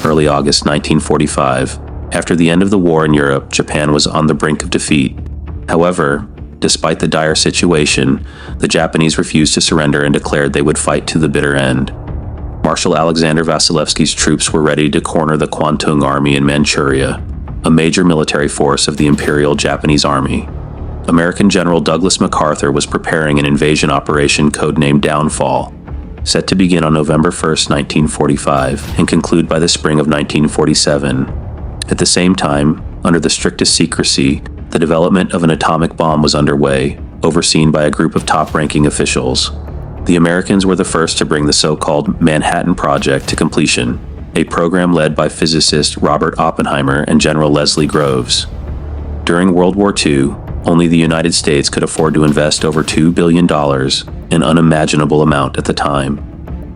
early August 1945. After the end of the war in Europe, Japan was on the brink of defeat. However, despite the dire situation, the Japanese refused to surrender and declared they would fight to the bitter end. Marshal Alexander Vasilevsky's troops were ready to corner the Kwantung Army in Manchuria, a major military force of the Imperial Japanese Army. American General Douglas MacArthur was preparing an invasion operation codenamed Downfall, set to begin on November 1, 1945, and conclude by the spring of 1947. At the same time, under the strictest secrecy, the development of an atomic bomb was underway, overseen by a group of top-ranking officials. The Americans were the first to bring the so-called Manhattan Project to completion, a program led by physicist Robert Oppenheimer and General Leslie Groves. During World War II, only the United States could afford to invest over $2 billion, an unimaginable amount at the time.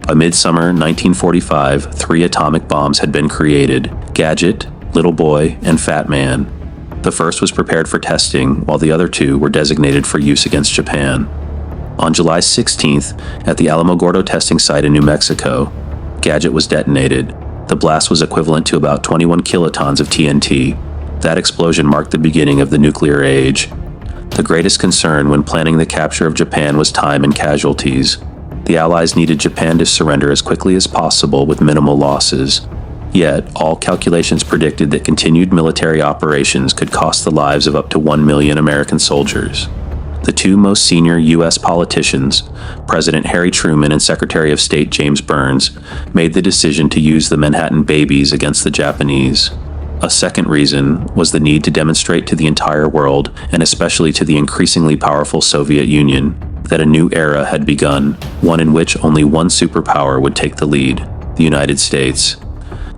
By midsummer 1945, 3 atomic bombs had been created: Gadget, Little Boy, and Fat Man. The first was prepared for testing, while the other 2 were designated for use against Japan. On July 16th, at the Alamogordo testing site in New Mexico, Gadget was detonated. The blast was equivalent to about 21 kilotons of TNT. That explosion marked the beginning of the nuclear age. The greatest concern when planning the capture of Japan was time and casualties. The Allies needed Japan to surrender as quickly as possible with minimal losses. Yet, all calculations predicted that continued military operations could cost the lives of up to 1 million American soldiers. The 2 most senior U.S. politicians, President Harry Truman and Secretary of State James Burns, made the decision to use the Manhattan babies against the Japanese. A second reason was the need to demonstrate to the entire world, and especially to the increasingly powerful Soviet Union, that a new era had begun, one in which only one superpower would take the lead: the United States.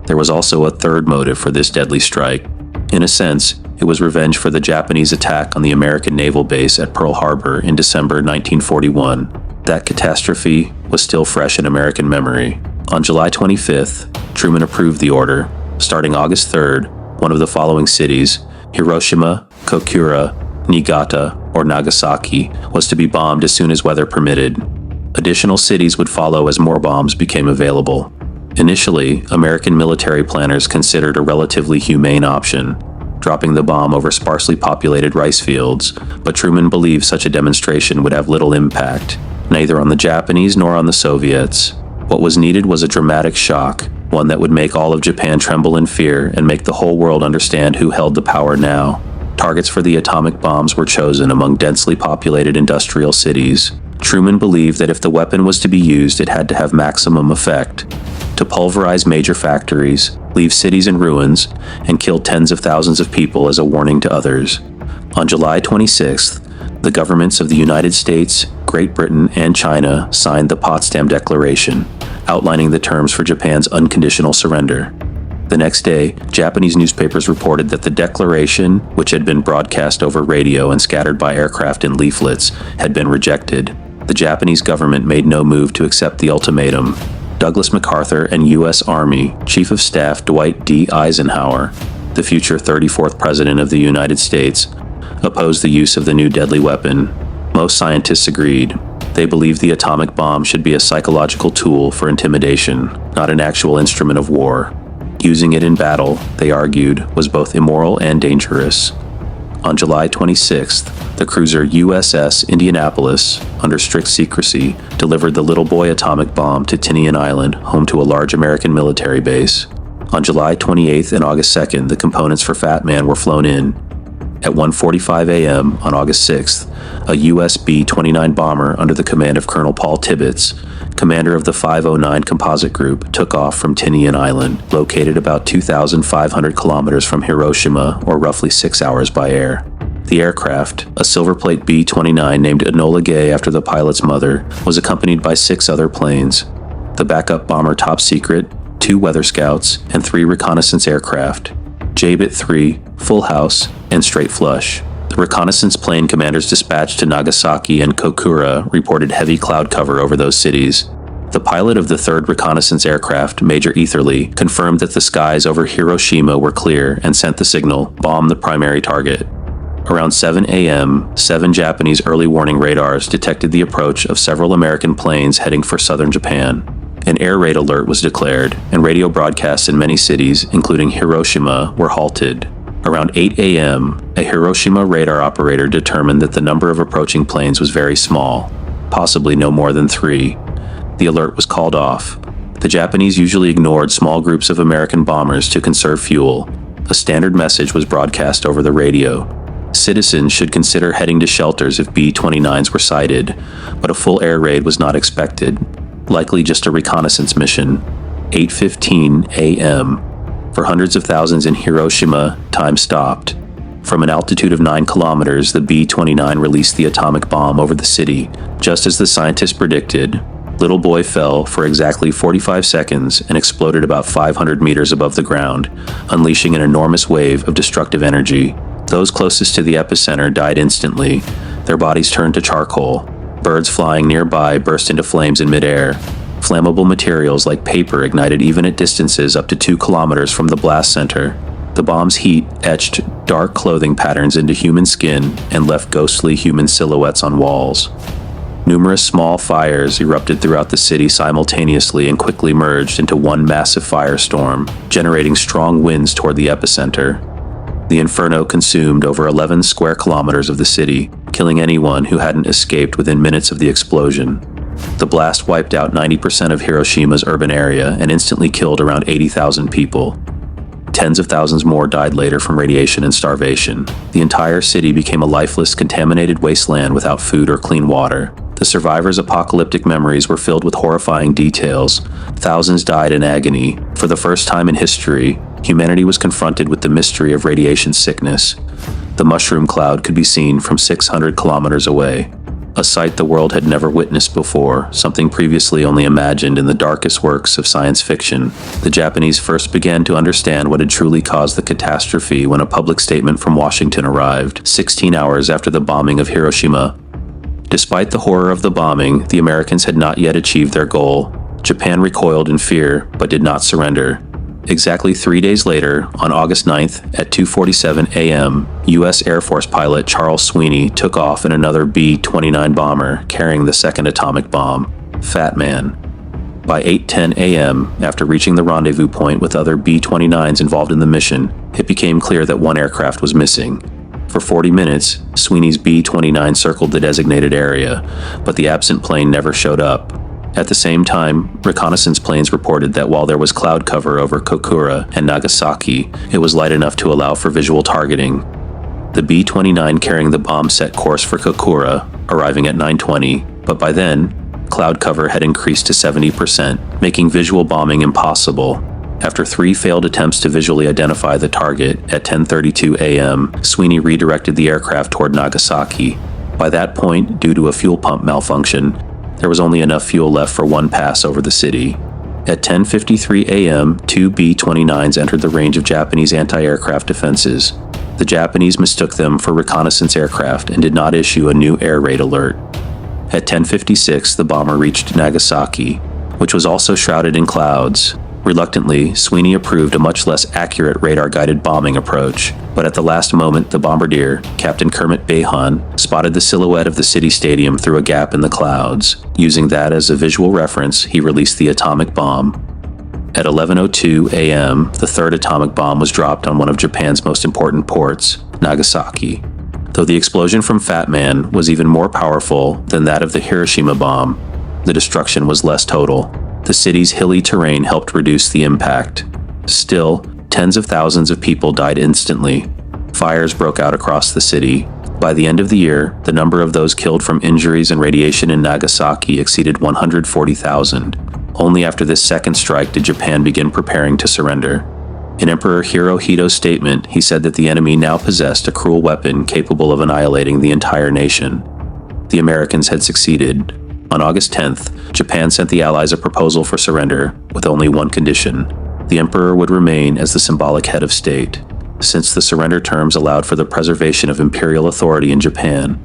There was also a third motive for this deadly strike. In a sense, it was revenge for the Japanese attack on the American naval base at Pearl Harbor in December 1941. That catastrophe was still fresh in American memory. On July 25th, Truman approved the order. Starting August 3rd, one of the following cities, Hiroshima, Kokura, Niigata, or Nagasaki, was to be bombed as soon as weather permitted. Additional cities would follow as more bombs became available. Initially, American military planners considered a relatively humane option, dropping the bomb over sparsely populated rice fields, but Truman believed such a demonstration would have little impact, neither on the Japanese nor on the Soviets. What was needed was a dramatic shock, one that would make all of Japan tremble in fear and make the whole world understand who held the power now. Targets for the atomic bombs were chosen among densely populated industrial cities. Truman believed that if the weapon was to be used, it had to have maximum effect: to pulverize major factories, leave cities in ruins, and kill tens of thousands of people as a warning to others. On July 26th, the governments of the United States, Great Britain, and China signed the Potsdam Declaration, outlining the terms for Japan's unconditional surrender. The next day, Japanese newspapers reported that the declaration, which had been broadcast over radio and scattered by aircraft in leaflets, had been rejected. The Japanese government made no move to accept the ultimatum. Douglas MacArthur and U.S. Army Chief of Staff Dwight D. Eisenhower, the future 34th President of the United States, opposed the use of the new deadly weapon. Most scientists agreed. They believed the atomic bomb should be a psychological tool for intimidation, not an actual instrument of war. Using it in battle, they argued, was both immoral and dangerous. On July 26th, the cruiser USS Indianapolis, under strict secrecy, delivered the Little Boy atomic bomb to Tinian Island, home to a large American military base. On July 28th and August 2nd, the components for Fat Man were flown in. At 1:45 a.m. on August 6th, a US B-29 bomber under the command of Colonel Paul Tibbets, commander of the 509 Composite Group, took off from Tinian Island, located about 2,500 kilometers from Hiroshima, or roughly 6 hours by air. The aircraft, a Silverplate B-29 named Enola Gay after the pilot's mother, was accompanied by 6 other planes: the backup bomber Top Secret, 2 weather scouts, and 3 reconnaissance aircraft: J-Bit-3, Full House, and Straight Flush. The reconnaissance plane commanders dispatched to Nagasaki and Kokura reported heavy cloud cover over those cities. The pilot of the 3rd reconnaissance aircraft, Major Etherly, confirmed that the skies over Hiroshima were clear and sent the signal, "Bomb the primary target." Around 7 a.m., 7 Japanese early warning radars detected the approach of several American planes heading for southern Japan. An air raid alert was declared, and radio broadcasts in many cities, including Hiroshima, were halted. Around 8 a.m., a Hiroshima radar operator determined that the number of approaching planes was very small, possibly no more than 3. The alert was called off. The Japanese usually ignored small groups of American bombers to conserve fuel. A standard message was broadcast over the radio. Citizens should consider heading to shelters if B-29s were sighted, but a full air raid was not expected, likely just a reconnaissance mission. 8:15 a.m. For hundreds of thousands in Hiroshima, time stopped. From an altitude of 9 kilometers, the B-29 released the atomic bomb over the city. Just as the scientists predicted, Little Boy fell for exactly 45 seconds and exploded about 500 meters above the ground, unleashing an enormous wave of destructive energy. Those closest to the epicenter died instantly. Their bodies turned to charcoal. Birds flying nearby burst into flames in midair. Flammable materials like paper ignited even at distances up to 2 kilometers from the blast center. The bomb's heat etched dark clothing patterns into human skin and left ghostly human silhouettes on walls. Numerous small fires erupted throughout the city simultaneously and quickly merged into one massive firestorm, generating strong winds toward the epicenter. The inferno consumed over 11 square kilometers of the city, killing anyone who hadn't escaped within minutes of the explosion. The blast wiped out 90% of Hiroshima's urban area and instantly killed around 80,000 people. Tens of thousands more died later from radiation and starvation. The entire city became a lifeless, contaminated wasteland without food or clean water. The survivors' apocalyptic memories were filled with horrifying details. Thousands died in agony. For the first time in history, humanity was confronted with the mystery of radiation sickness. The mushroom cloud could be seen from 600 kilometers away. A sight the world had never witnessed before, something previously only imagined in the darkest works of science fiction. The Japanese first began to understand what had truly caused the catastrophe when a public statement from Washington arrived, 16 hours after the bombing of Hiroshima. Despite the horror of the bombing, the Americans had not yet achieved their goal. Japan recoiled in fear, but did not surrender. Exactly 3 days later, on August 9th at 2:47 a.m., U.S. Air Force pilot Charles Sweeney took off in another B-29 bomber carrying the second atomic bomb, Fat Man. By 8:10 a.m., after reaching the rendezvous point with other B-29s involved in the mission, it became clear that one aircraft was missing. For 40 minutes, Sweeney's B-29 circled the designated area, but the absent plane never showed up. At the same time, reconnaissance planes reported that while there was cloud cover over Kokura and Nagasaki, it was light enough to allow for visual targeting. The B-29 carrying the bomb set course for Kokura, arriving at 9:20, but by then, cloud cover had increased to 70%, making visual bombing impossible. After 3 failed attempts to visually identify the target, at 10:32 a.m., Sweeney redirected the aircraft toward Nagasaki. By that point, due to a fuel pump malfunction, there was only enough fuel left for one pass over the city. At 10:53 a.m., 2 B-29s entered the range of Japanese anti-aircraft defenses. The Japanese mistook them for reconnaissance aircraft and did not issue a new air raid alert. At 10:56, the bomber reached Nagasaki, which was also shrouded in clouds. Reluctantly, Sweeney approved a much less accurate radar-guided bombing approach, but at the last moment, the bombardier, Captain Kermit Bayhan, spotted the silhouette of the city stadium through a gap in the clouds. Using that as a visual reference, he released the atomic bomb. At 11:02 a.m., the third atomic bomb was dropped on one of Japan's most important ports, Nagasaki. Though the explosion from Fat Man was even more powerful than that of the Hiroshima bomb, the destruction was less total. The city's hilly terrain helped reduce the impact. Still, tens of thousands of people died instantly. Fires broke out across the city. By the end of the year, the number of those killed from injuries and radiation in Nagasaki exceeded 140,000. Only after this second strike did Japan begin preparing to surrender. In Emperor Hirohito's statement, he said that the enemy now possessed a cruel weapon capable of annihilating the entire nation. The Americans had succeeded. On August 10th, Japan sent the Allies a proposal for surrender, with only one condition. The emperor would remain as the symbolic head of state, since the surrender terms allowed for the preservation of imperial authority in Japan.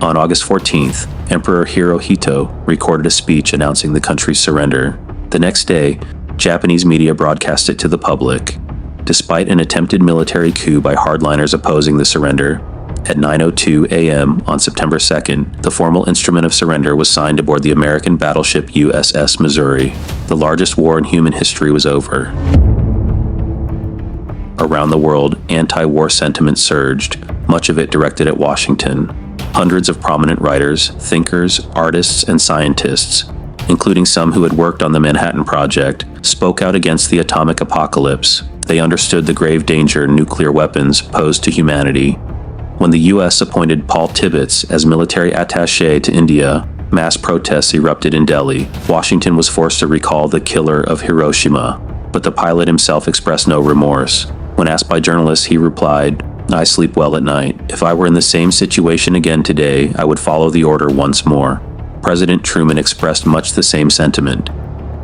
On August 14th, Emperor Hirohito recorded a speech announcing the country's surrender. The next day, Japanese media broadcast it to the public. Despite an attempted military coup by hardliners opposing the surrender, At 9:02 a.m. on September 2nd, the formal instrument of surrender was signed aboard the American battleship USS Missouri. The largest war in human history was over. Around the world, anti-war sentiment surged, much of it directed at Washington. Hundreds of prominent writers, thinkers, artists, and scientists, including some who had worked on the Manhattan Project, spoke out against the atomic apocalypse. They understood the grave danger nuclear weapons posed to humanity. When the U.S. appointed Paul Tibbets as military attaché to India, mass protests erupted in Delhi. Washington was forced to recall the killer of Hiroshima, but the pilot himself expressed no remorse. When asked by journalists, he replied, "I sleep well at night. If I were in the same situation again today, I would follow the order once more." President Truman expressed much the same sentiment.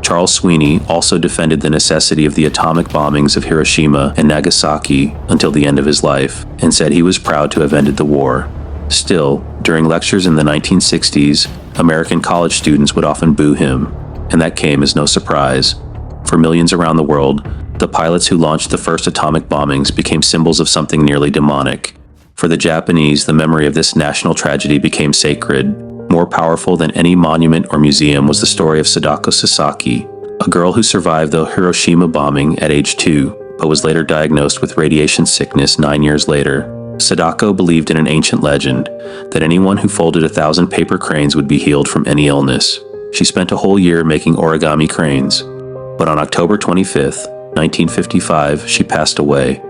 Charles Sweeney also defended the necessity of the atomic bombings of Hiroshima and Nagasaki until the end of his life, and said he was proud to have ended the war. Still, during lectures in the 1960s, American college students would often boo him, and that came as no surprise. For millions around the world, the pilots who launched the first atomic bombings became symbols of something nearly demonic. For the Japanese, the memory of this national tragedy became sacred. More powerful than any monument or museum was the story of Sadako Sasaki, a girl who survived the Hiroshima bombing at age 2, but was later diagnosed with radiation sickness 9 years later. Sadako believed in an ancient legend that anyone who folded 1,000 paper cranes would be healed from any illness. She spent a whole year making origami cranes, but on October 25th, 1955, she passed away.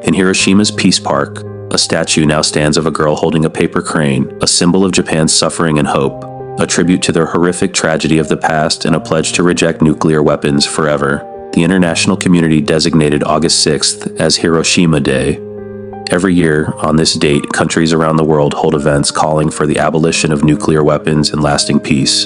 In Hiroshima's Peace Park, a statue now stands of a girl holding a paper crane, a symbol of Japan's suffering and hope, a tribute to the horrific tragedy of the past and a pledge to reject nuclear weapons forever. The international community designated August 6th as Hiroshima Day. Every year, on this date, countries around the world hold events calling for the abolition of nuclear weapons and lasting peace.